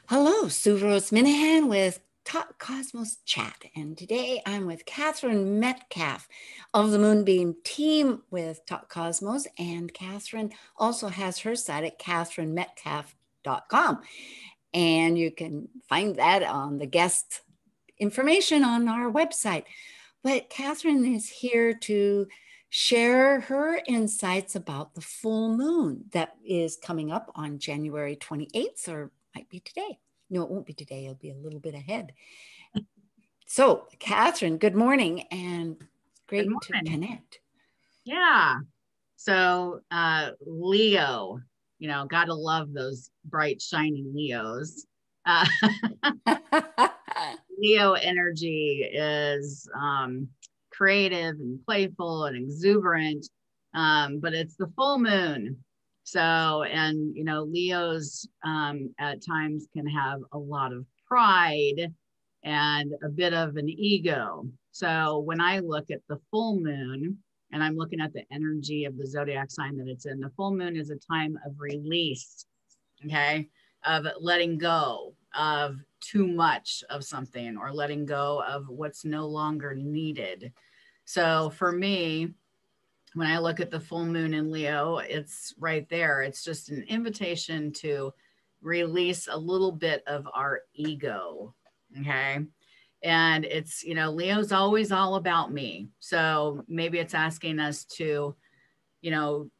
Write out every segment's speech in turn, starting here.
Hello, Sue Rose Minahan with Talk Cosmos Chat. And today I'm with Katherine Metcalf of the Moonbeam Team with Talk Cosmos. And Katherine also has her site at katherinemetcalf.com. And you can find that on the guest information on our website. But Katherine is here to share her insights about the full moon that is coming up on January 28th, or might be today. No, it won't be today. It'll be a little bit ahead. So, Katherine, good morning and great to connect. Yeah. So, Leo, gotta love those bright, shiny Leos. Leo energy is creative and playful and exuberant, but it's the full moon. So, and, Leos at times can have a lot of pride and a bit of an ego. So when I look at the full moon and I'm looking at the energy of the zodiac sign that it's in, the full moon is a time of release, okay, of letting go of too much of something or letting go of what's no longer needed. So for me, when I look at the full moon in Leo, it's right there. It's just an invitation to release a little bit of our ego. Okay. And it's, Leo's always all about me. So maybe it's asking us to,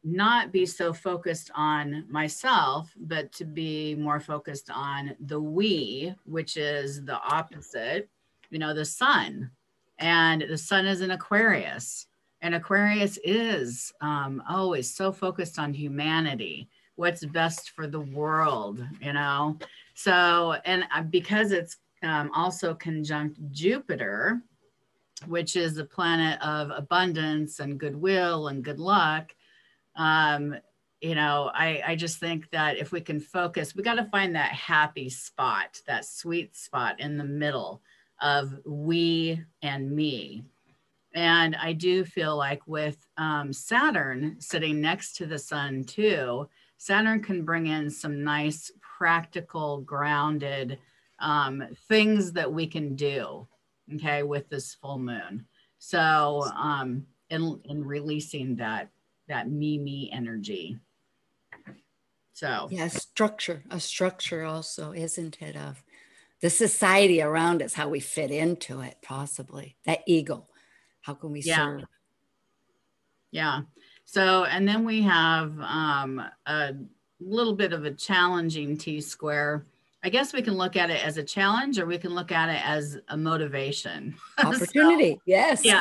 not be so focused on myself, but to be more focused on the we, which is the opposite, the sun. And the sun is an Aquarius. And Aquarius is always so focused on humanity, what's best for the world, So, and because it's also conjunct Jupiter, which is the planet of abundance and goodwill and good luck, I just think that if we can focus, we got to find that happy spot, that sweet spot in the middle of we and me. And I do feel like with Saturn sitting next to the sun too, Saturn can bring in some nice, practical, grounded things that we can do, okay, with this full moon. So in releasing that me energy. So yeah, a structure also, isn't it, of the society around us, how we fit into it, possibly that ego. How can we serve? Yeah. So, and then we have a little bit of a challenging T-square. I guess we can look at it as a challenge, or we can look at it as a motivation. Opportunity. So, yes. Yeah.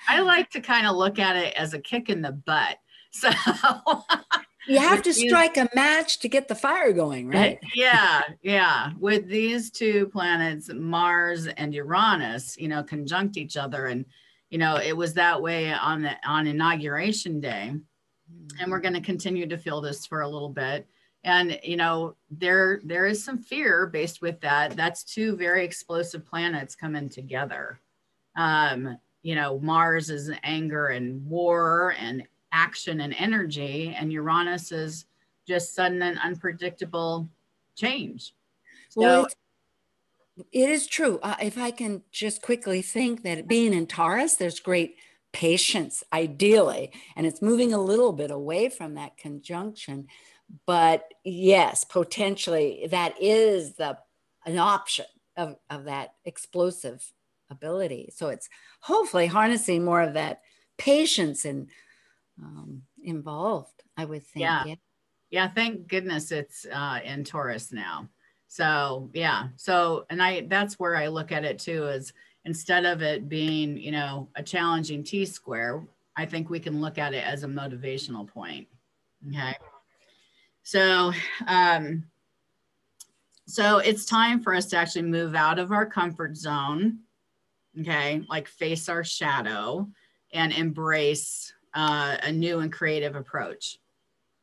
I like to kind of look at it as a kick in the butt. So you have to strike a match to get the fire going, right? Yeah. With these two planets, Mars and Uranus, conjunct each other. And, it was that way on Inauguration Day. And we're going to continue to feel this for a little bit. And, there is some fear based with that. That's two very explosive planets coming together. Mars is anger and war and action and energy, and Uranus is just sudden and unpredictable change. Well, it is true. If I can just quickly think that being in Taurus, there's great patience, ideally, and it's moving a little bit away from that conjunction. But yes, potentially that is an option of that explosive ability. So it's hopefully harnessing more of that patience and involved, I would think. Yeah. Thank goodness it's in Taurus now. So yeah. So, and that's where I look at it too, is instead of it being, a challenging T-square, I think we can look at it as a motivational point. Okay. So, so it's time for us to actually move out of our comfort zone. Okay. Like face our shadow and embrace a new and creative approach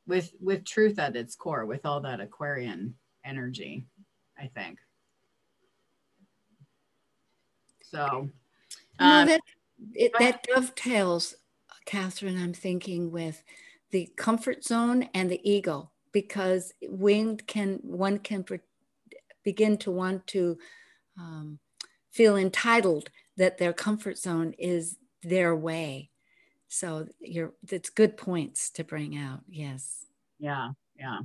with truth at its core, with all that Aquarian energy, I think. So that dovetails, Katherine, I'm thinking, with the comfort zone and the ego, because one can begin to want to feel entitled that their comfort zone is their way. So that's good points to bring out. Yes. Yeah. Yeah.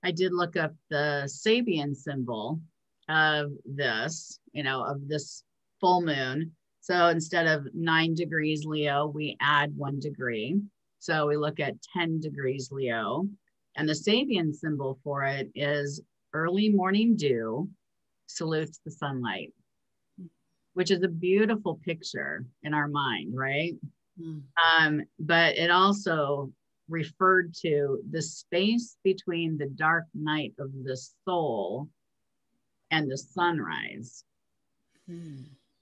I did look up the Sabian symbol of this, of this full moon. So instead of 9 degrees Leo, we add 1 degree. So we look at 10 degrees Leo. And the Sabian symbol for it is early morning dew salutes the sunlight, which is a beautiful picture in our mind, right? But it also referred to the space between the dark night of the soul and the sunrise.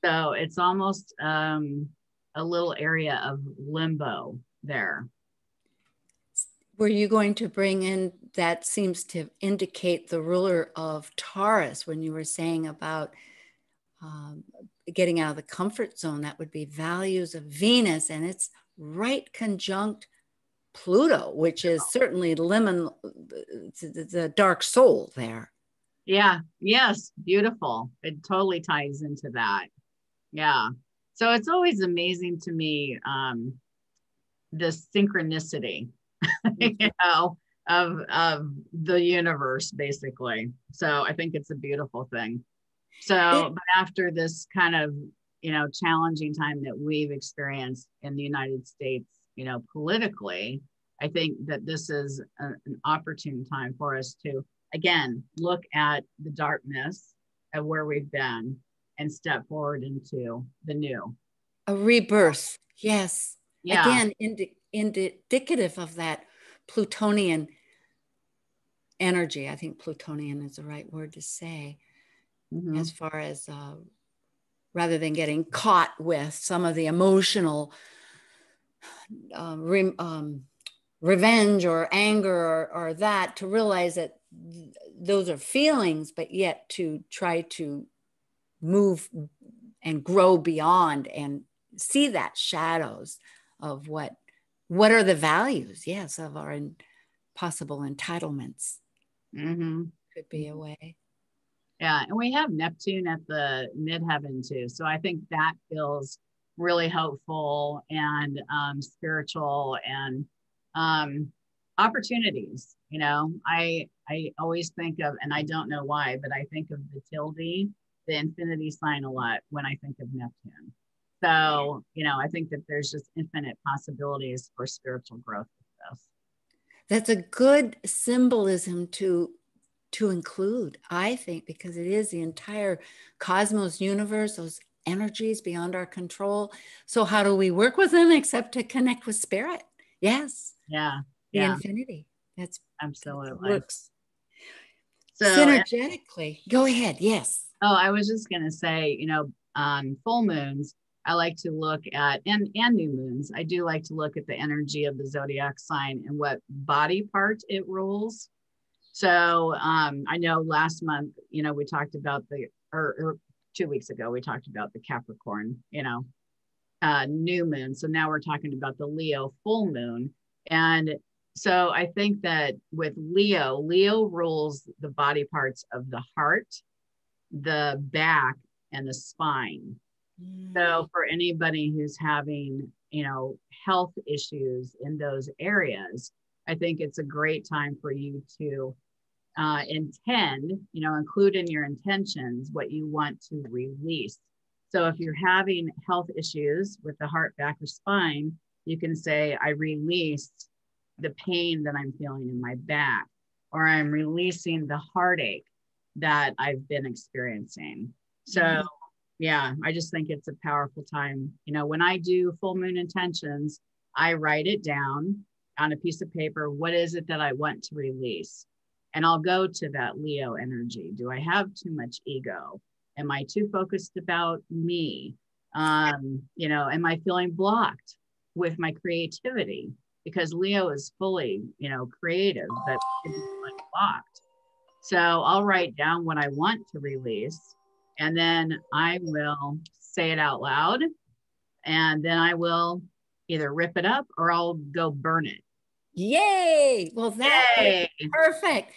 So it's almost a little area of limbo there. Were you going to bring in, that seems to indicate the ruler of Taurus when you were saying about getting out of the comfort zone? That would be values of Venus, and it's right conjunct Pluto, which is certainly the dark soul there. Yeah. Yes. Beautiful. It totally ties into that. Yeah. So it's always amazing to me, this synchronicity, of the universe, basically. So I think it's a beautiful thing. So, but after this kind of, challenging time that we've experienced in the United States, politically, I think that this is an opportune time for us to, again, look at the darkness of where we've been and step forward into the new. A rebirth. Yes. Yeah. Again, indicative of that Plutonian energy. I think Plutonian is the right word to say, as far as rather than getting caught with some of the emotional revenge or anger or that, to realize that those are feelings, but yet to try to move and grow beyond and see that shadows of what are the values, yes, of our possible entitlements. Could be a way. Yeah, and we have Neptune at the midheaven too. So I think that feels really hopeful and spiritual and opportunities. I always think of, and I don't know why, but I think of the tilde, the infinity sign, a lot when I think of Neptune. So, I think that there's just infinite possibilities for spiritual growth with this. That's a good symbolism to include, I think, because it is the entire cosmos universe, those energies beyond our control. So how do we work with them except to connect with spirit? Yes. Yeah. The infinity. That's absolutely works. So synergetically. Go ahead. Yes. Oh, I was just going to say, on full moons, I like to look at, and new moons, I do like to look at the energy of the zodiac sign and what body part it rules. So I know last month, we talked about or 2 weeks ago, we talked about the Capricorn, new moon. So now we're talking about the Leo full moon. And so I think that with Leo rules the body parts of the heart, the back, and the spine. So for anybody who's having, health issues in those areas, I think it's a great time for you to intend, include in your intentions what you want to release. So if you're having health issues with the heart, back, or spine, you can say, I release the pain that I'm feeling in my back, or I'm releasing the heartache that I've been experiencing. So yeah, I just think it's a powerful time. When I do full moon intentions, I write it down on a piece of paper. What is it that I want to release? And I'll go to that Leo energy. Do I have too much ego? Am I too focused about me? Am I feeling blocked with my creativity? Because Leo is fully, creative, but it's blocked. So I'll write down what I want to release, and then I will say it out loud, and then I will either rip it up or I'll go burn it. Yay! Well, that is perfect.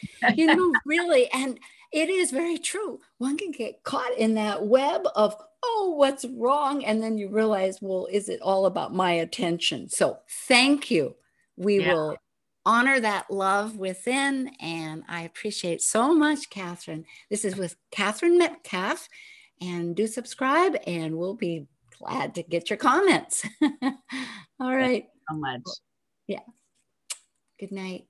Really, and It is very true. One can get caught in that web of, oh, what's wrong? And then you realize, well, is it all about my attention? So thank you. We Yeah. will honor that love within. And I appreciate so much, Katherine. This is with Katherine Metcalf. And do subscribe, and we'll be glad to get your comments. All right. Thank you so much. Yeah. Good night.